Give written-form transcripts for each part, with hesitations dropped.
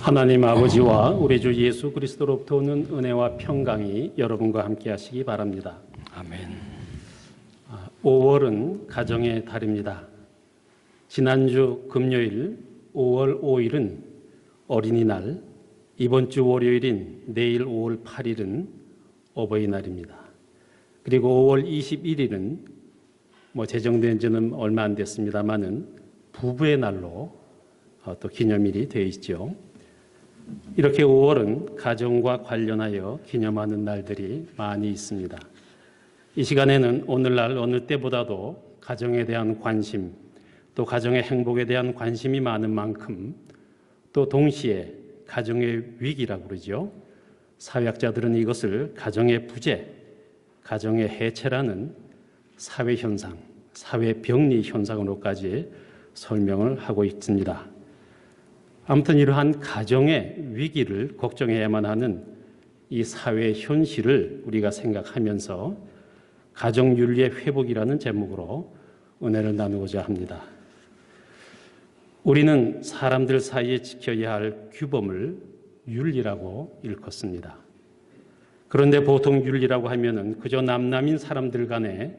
하나님 아버지와 우리 주 예수 그리스도로부터 오는 은혜와 평강이 여러분과 함께 하시기 바랍니다. 아멘. 5월은 가정의 달입니다. 지난주 금요일 5월 5일은 어린이날, 이번 주 월요일인 내일 5월 8일은 어버이날입니다. 그리고 5월 21일은 제정된 지는 얼마 안 됐습니다만은 부부의 날로 또 기념일이 되어 있죠. 이렇게 5월은 가정과 관련하여 기념하는 날들이 많이 있습니다. 이 시간에는 오늘날 어느 때보다도 가정에 대한 관심, 또 가정의 행복에 대한 관심이 많은 만큼 또 동시에 가정의 위기라고 그러죠. 사회학자들은 이것을 가정의 부재, 가정의 해체라는 사회현상, 사회병리 현상으로까지 설명을 하고 있습니다. 아무튼 이러한 가정의 위기를 걱정해야만 하는 이 사회 현실을 우리가 생각하면서 가정윤리의 회복이라는 제목으로 은혜를 나누고자 합니다. 우리는 사람들 사이에 지켜야 할 규범을 윤리라고 일컫습니다. 그런데 보통 윤리라고 하면은 그저 남남인 사람들 간에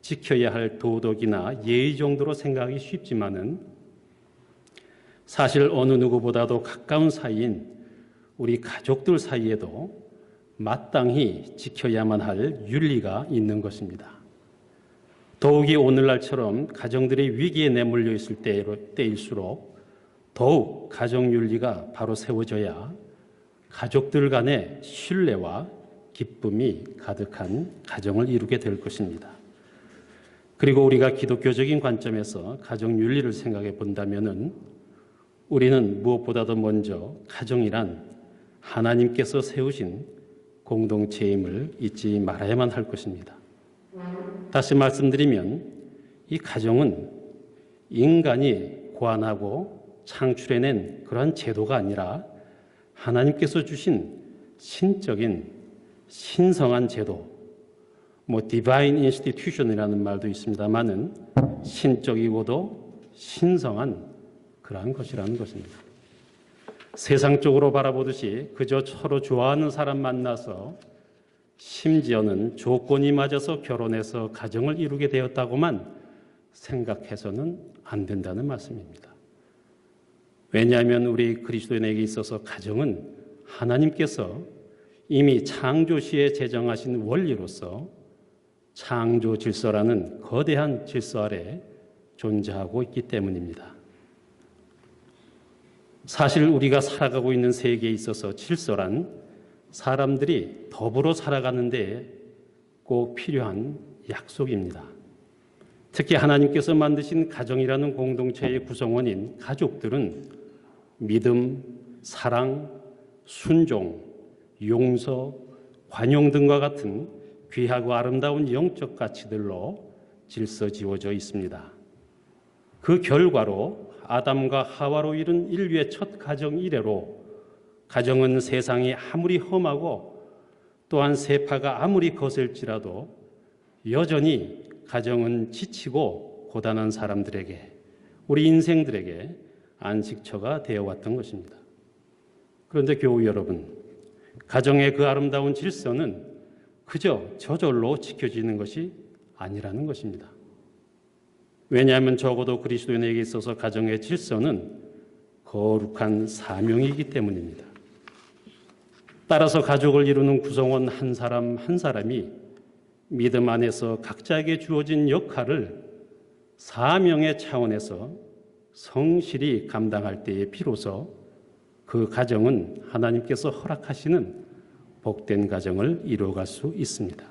지켜야 할 도덕이나 예의 정도로 생각하기 쉽지만은 사실 어느 누구보다도 가까운 사이인 우리 가족들 사이에도 마땅히 지켜야만 할 윤리가 있는 것입니다. 더욱이 오늘날처럼 가정들이 위기에 내몰려 있을 때일수록 더욱 가정윤리가 바로 세워져야 가족들 간의 신뢰와 기쁨이 가득한 가정을 이루게 될 것입니다. 그리고 우리가 기독교적인 관점에서 가정윤리를 생각해 본다면은 우리는 무엇보다도 먼저 가정이란 하나님께서 세우신 공동체임을 잊지 말아야만 할 것입니다. 다시 말씀드리면 이 가정은 인간이 고안하고 창출해낸 그러한 제도가 아니라 하나님께서 주신 신적인 신성한 제도, 디바인 인스티튜션이라는 말도 있습니다만은 신적이고도 신성한 그러한 것이라는 것입니다. 세상적으로 바라보듯이 그저 서로 좋아하는 사람 만나서 심지어는 조건이 맞아서 결혼해서 가정을 이루게 되었다고만 생각해서는 안 된다는 말씀입니다. 왜냐하면 우리 그리스도인에게 있어서 가정은 하나님께서 이미 창조 시에 제정하신 원리로서 창조 질서라는 거대한 질서 아래 존재하고 있기 때문입니다. 사실 우리가 살아가고 있는 세계에 있어서 질서란 사람들이 더불어 살아가는 데 꼭 필요한 약속입니다. 특히 하나님께서 만드신 가정이라는 공동체의 구성원인 가족들은 믿음, 사랑, 순종, 용서, 관용 등과 같은 귀하고 아름다운 영적 가치들로 질서 지어져 있습니다. 그 결과로 아담과 하와로 이룬 인류의 첫 가정 이래로 가정은 세상이 아무리 험하고 또한 세파가 아무리 거셀지라도 여전히 가정은 지치고 고단한 사람들에게, 우리 인생들에게 안식처가 되어왔던 것입니다. 그런데 교우 여러분, 가정의 그 아름다운 질서는 그저 저절로 지켜지는 것이 아니라는 것입니다. 왜냐하면 적어도 그리스도인에게 있어서 가정의 질서는 거룩한 사명이기 때문입니다. 따라서 가족을 이루는 구성원 한 사람 한 사람이 믿음 안에서 각자에게 주어진 역할을 사명의 차원에서 성실히 감당할 때에 비로소 그 가정은 하나님께서 허락하시는 복된 가정을 이루어갈 수 있습니다.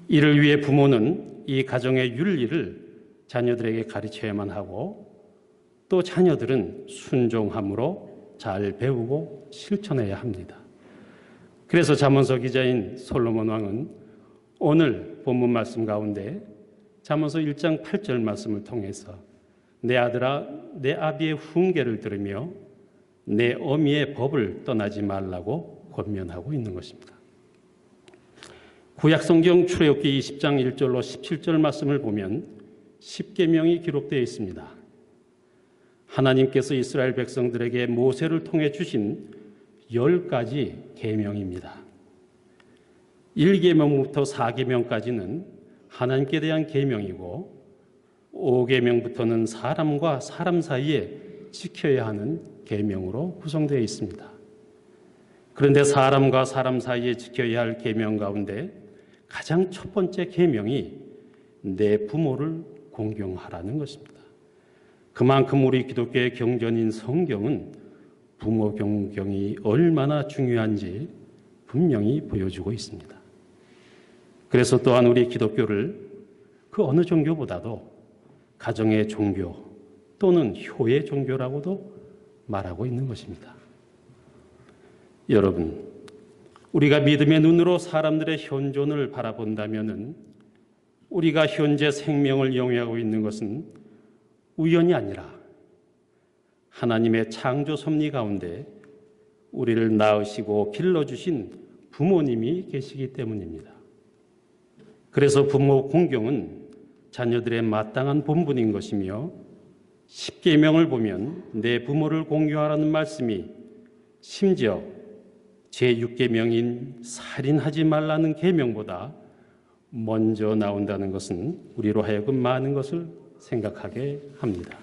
이를 위해 부모는 이 가정의 윤리를 자녀들에게 가르쳐야만 하고 또 자녀들은 순종함으로 잘 배우고 실천해야 합니다. 그래서 잠언서 기자인 솔로몬 왕은 오늘 본문 말씀 가운데 잠언서 1장 8절 말씀을 통해서 내 아들아 내 아비의 훈계를 들으며 내 어미의 법을 떠나지 말라고 권면하고 있는 것입니다. 구약성경 출애굽기 20장 1절로 17절 말씀을 보면 십계명이 기록되어 있습니다. 하나님께서 이스라엘 백성들에게 모세를 통해 주신 10가지 계명입니다. 1계명부터 4계명까지는 하나님께 대한 계명이고 5계명부터는 사람과 사람 사이에 지켜야 하는 계명으로 구성되어 있습니다. 그런데 사람과 사람 사이에 지켜야 할 계명 가운데 가장 첫 번째 계명이 내 부모를 공경하라는 것입니다. 그만큼 우리 기독교의 경전인 성경은 부모 경경이 얼마나 중요한지 분명히 보여주고 있습니다. 그래서 또한 우리 기독교를 그 어느 종교보다도 가정의 종교 또는 효의 종교라고도 말하고 있는 것입니다. 여러분, 우리가 믿음의 눈으로 사람들의 현존을 바라본다면 우리가 현재 생명을 영위하고 있는 것은 우연이 아니라 하나님의 창조 섭리 가운데 우리를 낳으시고 길러주신 부모님이 계시기 때문입니다. 그래서 부모 공경은 자녀들의 마땅한 본분인 것이며 10계명을 보면 내 부모를 공경하라는 말씀이 심지어 제6계명인 살인하지 말라는 계명보다 먼저 나온다는 것은 우리로 하여금 많은 것을 생각하게 합니다.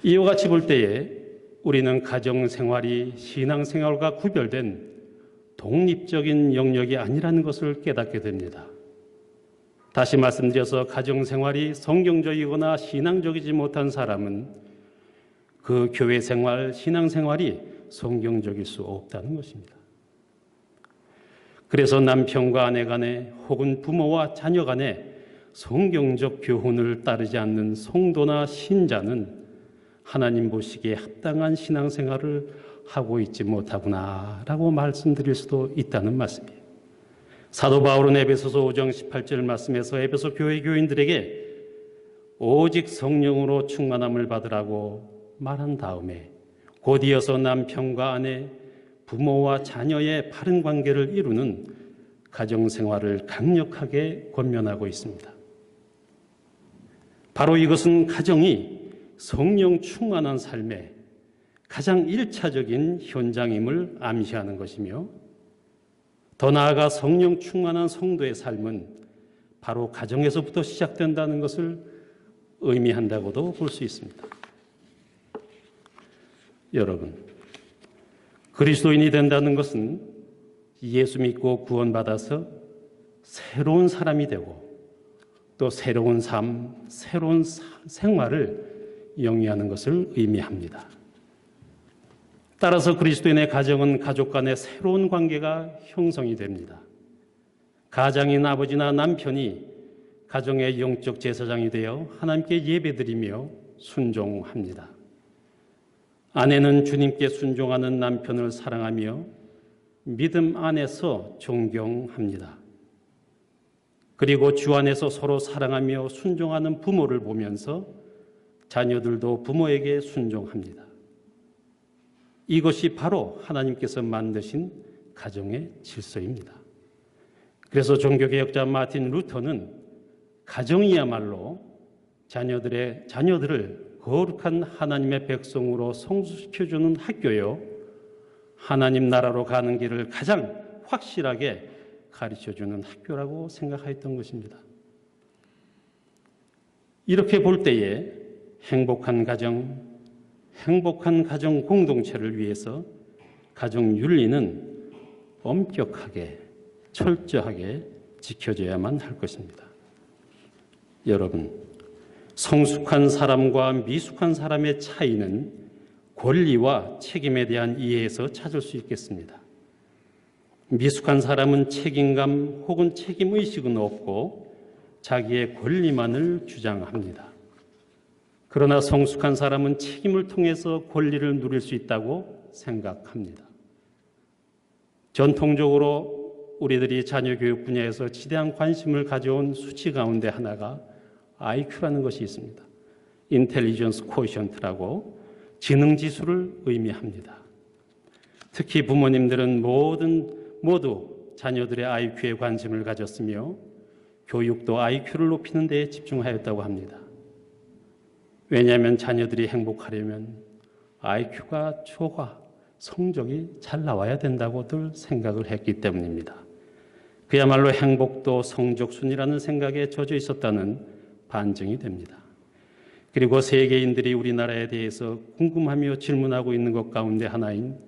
이와 같이 볼 때에 우리는 가정생활이 신앙생활과 구별된 독립적인 영역이 아니라는 것을 깨닫게 됩니다. 다시 말씀드려서 가정생활이 성경적이거나 신앙적이지 못한 사람은 그 교회생활, 신앙생활이 성경적일 수 없다는 것입니다. 그래서 남편과 아내 간에 혹은 부모와 자녀 간에 성경적 교훈을 따르지 않는 성도나 신자는 하나님 보시기에 합당한 신앙생활을 하고 있지 못하구나라고 말씀드릴 수도 있다는 말씀이에요. 사도 바울은 에베소서 5장 18절 말씀에서 에베소 교회 교인들에게 오직 성령으로 충만함을 받으라고 말한 다음에 곧 이어서 남편과 아내, 부모와 자녀의 바른 관계를 이루는 가정생활을 강력하게 권면하고 있습니다. 바로 이것은 가정이 성령 충만한 삶의 가장 1차적인 현장임을 암시하는 것이며 더 나아가 성령 충만한 성도의 삶은 바로 가정에서부터 시작된다는 것을 의미한다고도 볼 수 있습니다. 여러분, 그리스도인이 된다는 것은 예수 믿고 구원받아서 새로운 사람이 되고 또 새로운 삶, 새로운 생활을 영위하는 것을 의미합니다. 따라서 그리스도인의 가정은 가족 간의 새로운 관계가 형성이 됩니다. 가장인 아버지나 남편이 가정의 영적 제사장이 되어 하나님께 예배드리며 순종합니다. 아내는 주님께 순종하는 남편을 사랑하며 믿음 안에서 존경합니다. 그리고 주 안에서 서로 사랑하며 순종하는 부모를 보면서 자녀들도 부모에게 순종합니다. 이것이 바로 하나님께서 만드신 가정의 질서입니다. 그래서 종교개혁자 마틴 루터는 가정이야말로 자녀들을 거룩한 하나님의 백성으로 성숙시켜주는 학교요, 하나님 나라로 가는 길을 가장 확실하게 가르쳐주는 학교라고 생각했던 것입니다. 이렇게 볼 때에 행복한 가정 공동체를 위해서 가정 윤리는 엄격하게 철저하게 지켜져야만 할 것입니다. 여러분, 성숙한 사람과 미숙한 사람의 차이는 권리와 책임에 대한 이해에서 찾을 수 있겠습니다. 미숙한 사람은 책임감 혹은 책임의식은 없고 자기의 권리만을 주장합니다. 그러나 성숙한 사람은 책임을 통해서 권리를 누릴 수 있다고 생각합니다. 전통적으로 우리들이 자녀 교육 분야에서 지대한 관심을 가져온 수치 가운데 하나가 IQ라는 것이 있습니다. 인텔리전스 코에션트라고 지능지수를 의미합니다. 특히 부모님들은 모두 자녀들의 IQ에 관심을 가졌으며 교육도 IQ를 높이는 데 집중하였다고 합니다. 왜냐하면 자녀들이 행복하려면 IQ가 초과, 성적이 잘 나와야 된다고들 생각을 했기 때문입니다. 그야말로 행복도 성적순이라는 생각에 젖어 있었다는 반증이 됩니다. 그리고 세계인들이 우리나라에 대해서 궁금하며 질문하고 있는 것 가운데 하나인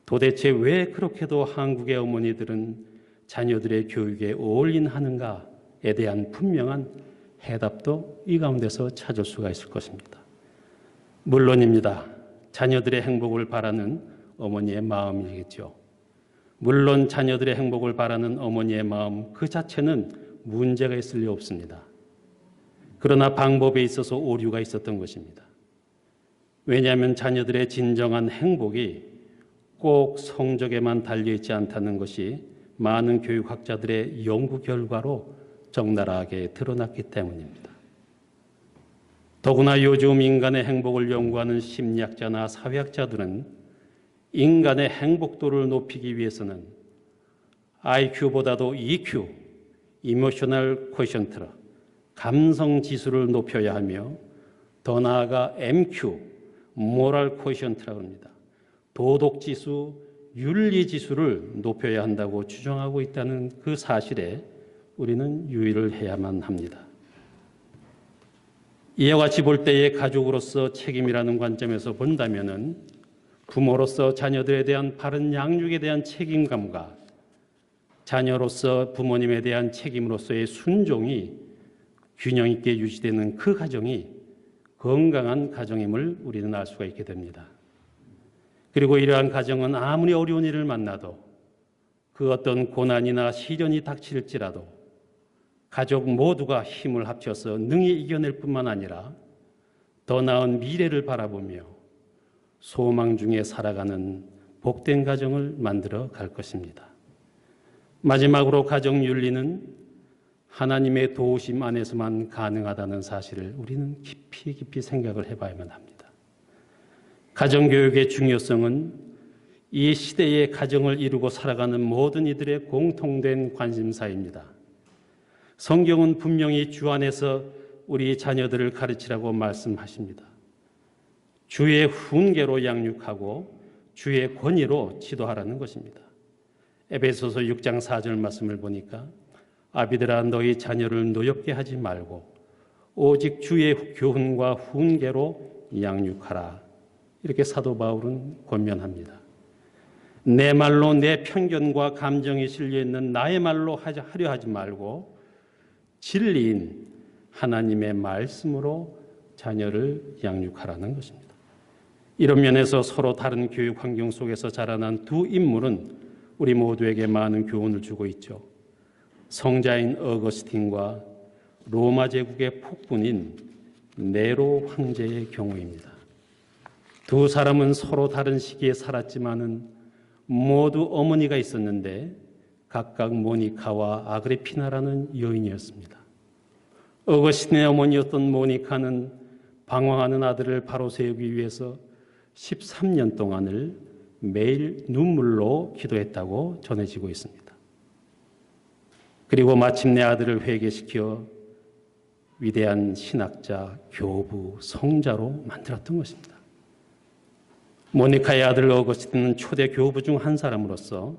도대체 왜 그렇게도 한국의 어머니들은 자녀들의 교육에 올인하는가에 대한 분명한 해답도 이 가운데서 찾을 수가 있을 것입니다. 물론입니다. 자녀들의 행복을 바라는 어머니의 마음이겠죠. 물론 자녀들의 행복을 바라는 어머니의 마음 그 자체는 문제가 있을 리 없습니다. 그러나 방법에 있어서 오류가 있었던 것입니다. 왜냐하면 자녀들의 진정한 행복이 꼭 성적에만 달려있지 않다는 것이 많은 교육학자들의 연구 결과로 적나라하게 드러났기 때문입니다. 더구나 요즘 인간의 행복을 연구하는 심리학자나 사회학자들은 인간의 행복도를 높이기 위해서는 IQ보다도 EQ, Emotional Quotient, 감성 지수를 높여야 하며 더 나아가 MQ, Moral Quotient라고 합니다. 도덕 지수, 윤리 지수를 높여야 한다고 주장하고 있다는 그 사실에 우리는 유의를 해야만 합니다. 이와 같이 볼 때에 가족으로서 책임이라는 관점에서 본다면은 부모로서 자녀들에 대한 바른 양육에 대한 책임감과 자녀로서 부모님에 대한 책임으로서의 순종이 균형 있게 유지되는 그 가정이 건강한 가정임을 우리는 알 수가 있게 됩니다. 그리고 이러한 가정은 아무리 어려운 일을 만나도 그 어떤 고난이나 시련이 닥칠지라도 가족 모두가 힘을 합쳐서 능히 이겨낼 뿐만 아니라 더 나은 미래를 바라보며 소망 중에 살아가는 복된 가정을 만들어 갈 것입니다. 마지막으로 가정 윤리는 하나님의 도우심 안에서만 가능하다는 사실을 우리는 깊이 생각을 해봐야만 합니다. 가정교육의 중요성은 이 시대의 가정을 이루고 살아가는 모든 이들의 공통된 관심사입니다. 성경은 분명히 주 안에서 우리 자녀들을 가르치라고 말씀하십니다. 주의 훈계로 양육하고 주의 권위로 지도하라는 것입니다. 에베소서 6장 4절 말씀을 보니까 아비들아 너희 자녀를 노엽게 하지 말고 오직 주의 교훈과 훈계로 양육하라. 이렇게 사도 바울은 권면합니다. 내 말로 내 편견과 감정이 실려있는 나의 말로 하려 하지 말고 진리인 하나님의 말씀으로 자녀를 양육하라는 것입니다. 이런 면에서 서로 다른 교육 환경 속에서 자라난 두 인물은 우리 모두에게 많은 교훈을 주고 있죠. 성자인 어거스틴과 로마 제국의 폭군인 네로 황제의 경우입니다. 두 사람은 서로 다른 시기에 살았지만은 모두 어머니가 있었는데 각각 모니카와 아그리피나라는 여인이었습니다. 어거스틴의 어머니였던 모니카는 방황하는 아들을 바로 세우기 위해서 13년 동안을 매일 눈물로 기도했다고 전해지고 있습니다. 그리고 마침내 아들을 회개시켜 위대한 신학자, 교부, 성자로 만들었던 것입니다. 모니카의 아들 어거스틴은 초대 교부 중 한 사람으로서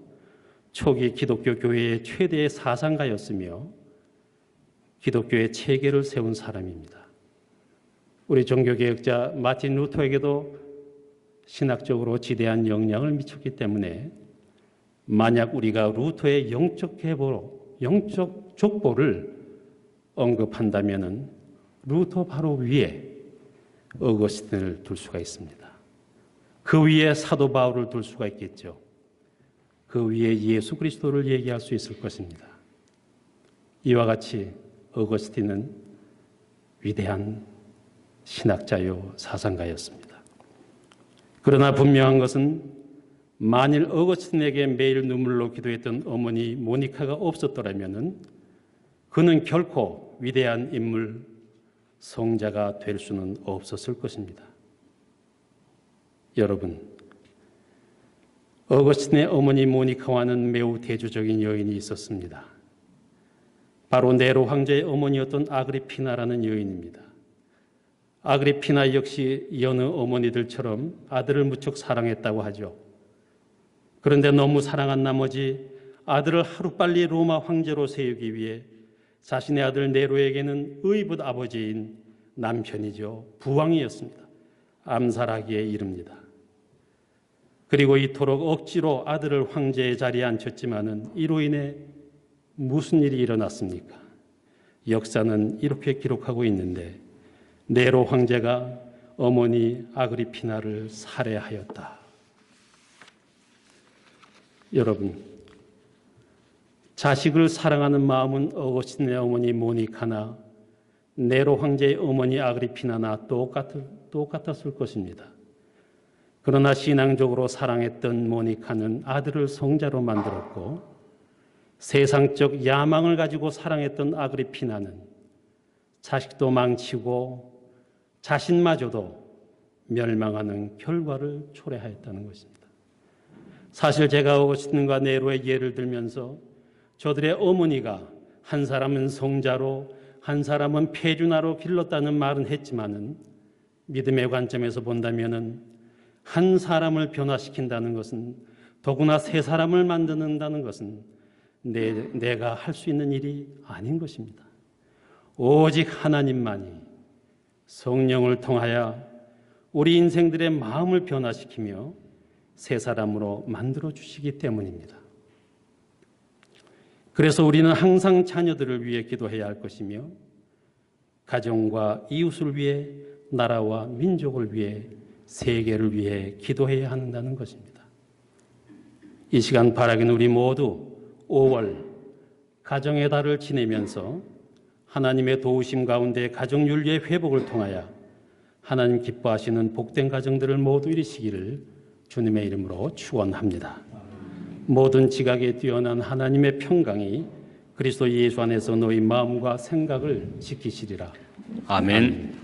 초기 기독교 교회의 최대의 사상가였으며 기독교의 체계를 세운 사람입니다. 우리 종교개혁자 마틴 루터에게도 신학적으로 지대한 영향을 미쳤기 때문에 만약 우리가 루터의 영적 족보를 언급한다면 루터 바로 위에 어거스틴을 둘 수가 있습니다. 그 위에 사도 바울을 둘 수가 있겠죠. 그 위에 예수 그리스도를 얘기할 수 있을 것입니다. 이와 같이 어거스틴은 위대한 신학자요 사상가였습니다. 그러나 분명한 것은 만일 어거스틴에게 매일 눈물로 기도했던 어머니 모니카가 없었더라면 그는 결코 위대한 인물, 성자가 될 수는 없었을 것입니다. 여러분, 어거스틴의 어머니 모니카와는 매우 대조적인 여인이 있었습니다. 바로 네로 황제의 어머니였던 아그리피나라는 여인입니다. 아그리피나 역시 여느 어머니들처럼 아들을 무척 사랑했다고 하죠. 그런데 너무 사랑한 나머지 아들을 하루빨리 로마 황제로 세우기 위해 자신의 아들 네로에게는 의붓 아버지인 남편이죠. 부왕이었습니다. 암살하기에 이릅니다. 그리고 이토록 억지로 아들을 황제의 자리에 앉혔지만은 이로 인해 무슨 일이 일어났습니까? 역사는 이렇게 기록하고 있는데 네로 황제가 어머니 아그리피나를 살해하였다. 여러분, 자식을 사랑하는 마음은 어거스틴의 어머니 모니카나 네로 황제의 어머니 아그리피나나 똑같았을 것입니다. 그러나 신앙적으로 사랑했던 모니카는 아들을 성자로 만들었고 세상적 야망을 가지고 사랑했던 아그리피나는 자식도 망치고 자신마저도 멸망하는 결과를 초래하였다는 것입니다. 사실 제가 어거스틴과 네로의 예를 들면서 저들의 어머니가 한 사람은 성자로 한 사람은 폐륜하로 길렀다는 말은 했지만은 믿음의 관점에서 본다면은 한 사람을 변화시킨다는 것은 더구나 세 사람을 만든다는 것은 내가 할 수 있는 일이 아닌 것입니다. 오직 하나님만이 성령을 통하여 우리 인생들의 마음을 변화시키며 새 사람으로 만들어 주시기 때문입니다. 그래서 우리는 항상 자녀들을 위해 기도해야 할 것이며 가정과 이웃을 위해 나라와 민족을 위해 세계를 위해 기도해야 한다는 것입니다. 이 시간 바라기는 우리 모두 5월 가정의 달을 지내면서 하나님의 도우심 가운데 가정윤리의 회복을 통하여 하나님 기뻐하시는 복된 가정들을 모두 이루시기를 주님의 이름으로 축원합니다. 모든 지각에 뛰어난 하나님의 평강이 그리스도 예수 안에서 너희 마음과 생각을 지키시리라. 아멘.